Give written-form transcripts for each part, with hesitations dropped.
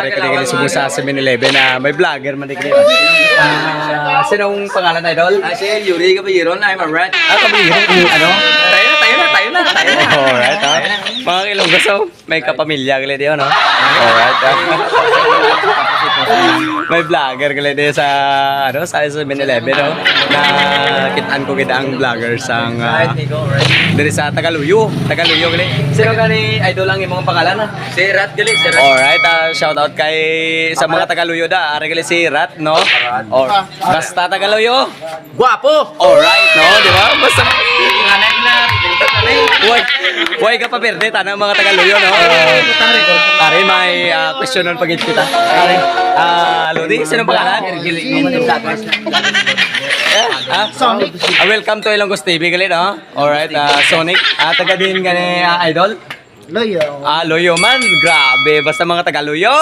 ari ka din subo sa 7-Eleven na may vlogger man din. Sinong pangalan idol? Si Yuri Caballero, I'm a rat. Kabihirong ano? Tayo na. Alright, mga Ilonggoso, may kapamilya gali diyo, no? Alright, may vlogger gali diyo sa, ano, sa 7-Eleven, no? Na kitaan ko kita ang vloggers ang dari sa Tagaluyo gali. Sino ka ni idol ang imong pangalan, ha? Si Rat gali, si Rat. Alright, shout out kay sa mga Tagaluyo da, ari gali si Rat, no? Or basta Tagaluyo. Guwapo! Alright, no? Di ba? Basta Nanay na. Huwag ka pa perde, tanang mga Tagaluyo, no? Pare, may questionan pagit kita. Pare, Lodi, sino pangalan? Sonic. Welcome to Ilonggos TV, galit, no? Alright, Sonic. Taga din gani, idol? Loyo. Loyo man. Grabe, basta mga Tagaluyo.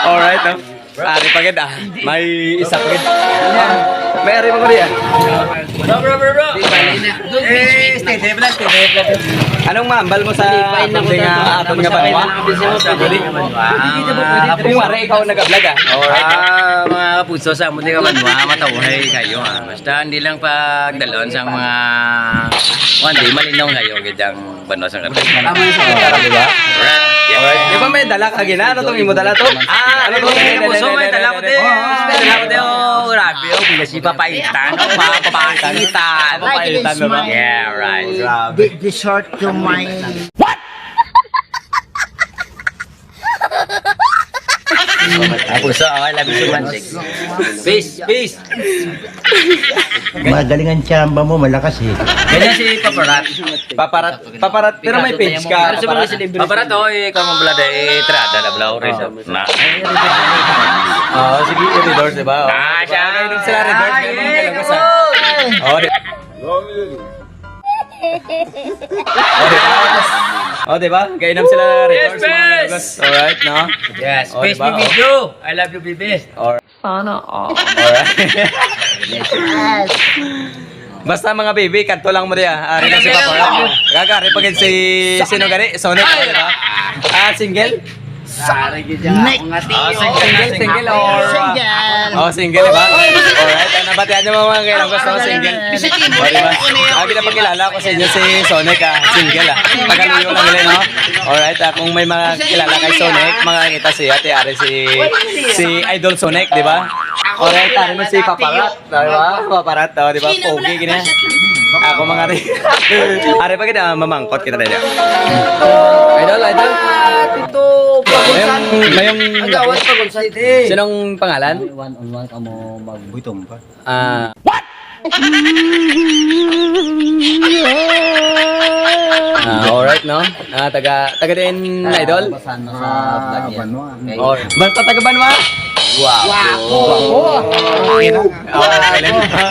Alright, no? Ari pagid may isa pagid. May ari mo diyan. Bro. Stay blast. Anong mambal mo sa ating aton nga banwa? Kung wari ikaw nag-vlog Alright. Mga kapuso sa mundi ka banwa, matawhay kayo. Basta hindi lang pagdalon sa mga one day malinong kayo gidang banwa sa kapit. Tama yung sa di ba? Alright. Di ba may dala ka gina? Ano tong imo dala to? Ano to? Kapuso, may dala ko din. Grabe, hindi si papaitan. Papaitan. Papaitan mo ba? Yeah, right. The short to my... Kapuso, okay, love you so much. Peace. Magaling ang tsamba mo, malakas eh. Ganyan si Paparat. Paparat. Pero may page ka. Paparat, ikaw mo bala de trada na bala rin. Na. Sige, i-redoors, diba? Siya. Sila redoors. Diba? Kainom sila redoors, mga kalagos. Alright, no? Yes, space diba? me with you. I love you, baby. Sana alright. Basta mga baby, kanto lang mo diya. Ari lang si Papa. Gagari pagin si sino gani? Sonic, diba? Single? Single or single diba? Alright, nabatihan niyo mga kailang gusto ko single. Diba? Pinapakilala ko sa inyo si Sonic, single Tagaluyo lang nila, no? Alright, kung may mga kilala kay Sonic, mga kita si Ate Ari si Idol Sonic, diba? Alright, ari mo si Paparat, diba? Paparat, diba? Pogi gini. Ako mga rin. Ari pa kita mamangkot kita dito. Idol. Ito, Mayong agawat pagod sa ite. sinong pangalan? One-on-one ka mo magbutong pa. Alright, no? Taga din Idol? Or basta taga Banwa? Wow.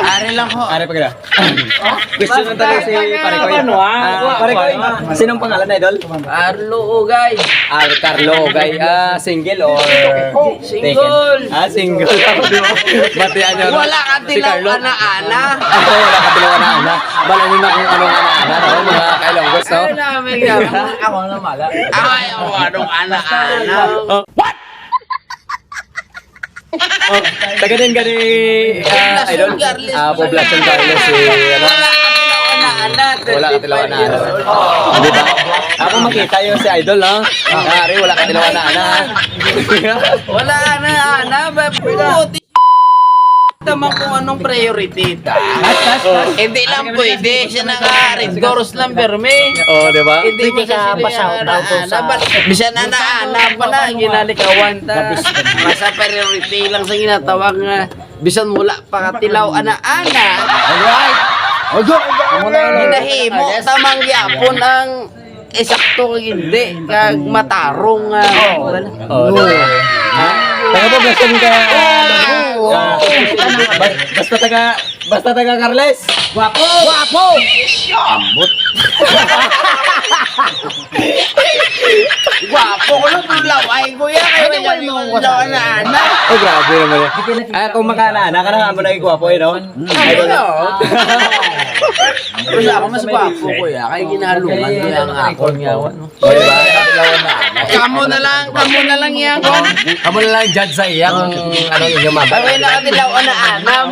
Ari lang ho. Ari pa kita. Question na tayo si Parekoy. Parekoy, sinong pangalan Idol? Arlo Ogay. Carlo, guy. Single or Single. taken? Single. Batian nyo. Wala ka tilaw ana-ana. Wala ka tilaw ana-ana. Bala nyo na kung anong ana-ana. No? Mga kailonggos, no? Ay, namin yaman. Ako na mala. Ay, anong ana-ana. Taga din gani Idol. Poblacion Carlos si ano? Wala ka tilaw ana-ana. Di ba? Ako makita yung si Idol, no? Ari, wala ka tilaw ana-ana. Wala ana-ana. Puti. Tama kung anong priority ta. Hindi lang pwede. Siya naka-red doors lang perme. Di ba? Hindi mo ka pa-shout out sa... Bisan ana-ana pa na. Ginalikawan ta. Masa priority lang sa ginatawag nga. Bisan mula pa katilaw ana-ana. Alright. Hinahimo. Tamang yapon ang eksakto hindi. Kag matarong. Taga poblacion ka. Basta taga Carles. Guwapo! Guwapo. gwapo ko lang laway kuya kaya wala yung lawan na anak. Oh, grabe naman yan. Ay, kung makana ka na nga mo naging gwapo eh, no? Idol na. Pero ako mas gwapo kuya kaya ginalungan niya ang ako niya. O, diba? Kamo na lang yan ko. Kamu na lang judge sa iya kung ano yung yumabay. Ay na katilaw na anam.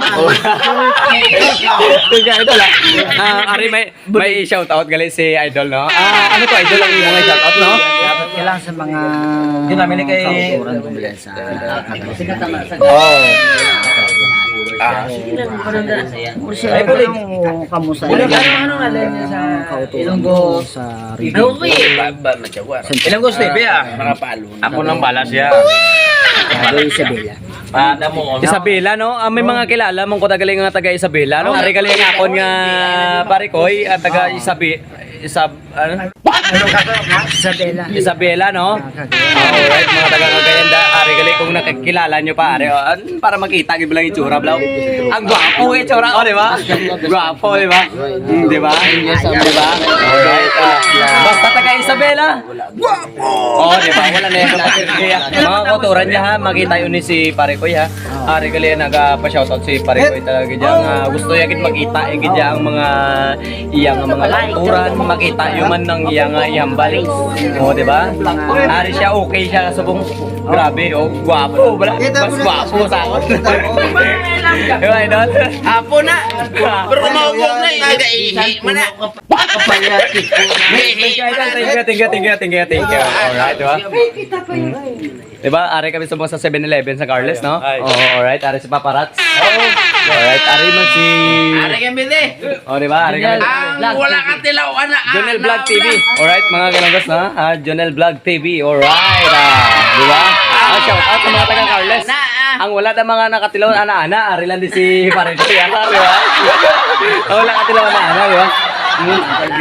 Tungga idol Ari may shoutout gali si Idol no. Ano to Idol ang imong shoutout no? Kailangan sa mga Ginamili kay kauturan ko bilang sa Oh. Ay, kamusta? Ano kauturan ko sa review. Ilang gusto ibe Ako nang balas ya. Sabi Isabela. Isabela no, may mga kilala mong kotagaling nga taga Isabela no. Ari galing nga akon nga parikoy at taga Isabela. Isabela no. Alright mga taga Cagayanda, ari galing kung nakikilala nyo pa ari para makita gyud lang itsura blaw. Ang gwapo itsura oh di ba? Gwapo di ba? Di ba? Di ba? Alright. Basta taga Isabela. Gwapo. Oh di ba? Wala na yung kaya mga kotoran niya ha, makita yun ni si Parikoy ha. Ari gali nagapa-shoutout si Parikoy talaga gyud gusto ya gid makita gid ang mga iyang mga kotoran, makita yung man ng iyang ihambal. Oh di ba? Ari siya okay siya subong grabe oh gwapo wala mas gwapo sa ako. Diba idol? Apo na. Pero mawag na igaihi mo na. Thank you. Alright, diba? Diba, ari kami sa mga sa 7-Eleven sa Carles, no? Oo, alright. Ari si Paparats. Alright, ari man si... Ari kang bili. Oh, diba? Ari kami... Ang wala kang tilaw na Jonel Vlog TV. Alright, mga galanggas na. Jonel Vlog TV. Alright. Diba? Shout out sa mga taga Carles. Ang wala na mga nakatilaw ana-ana, ari lang din si Parito. Diba? Ang wala nakatilaw ana-ana, diba?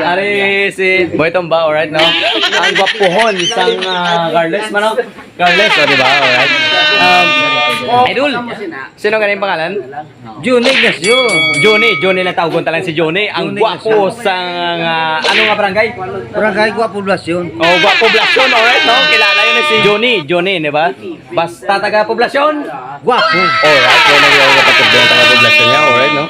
Ari si Boy Tomba, alright, no? Ang gwapuhon sang Carles, mano? Carles, oh, diba? Alright. Idol, sino ganun yung pangalan? Johnny Ignacio. Johnny lang tawagon talang si Johnny. Ang gwapo sang, ano nga barangay? Barangay Guapo Poblasyon. Oh, gwapo poblasyon, alright, no? Kilala yun si Johnny, diba? Basta taga poblasyon. Guapo. Alright, so nag-iawag kapatid yung taga poblasyon niya, alright, no?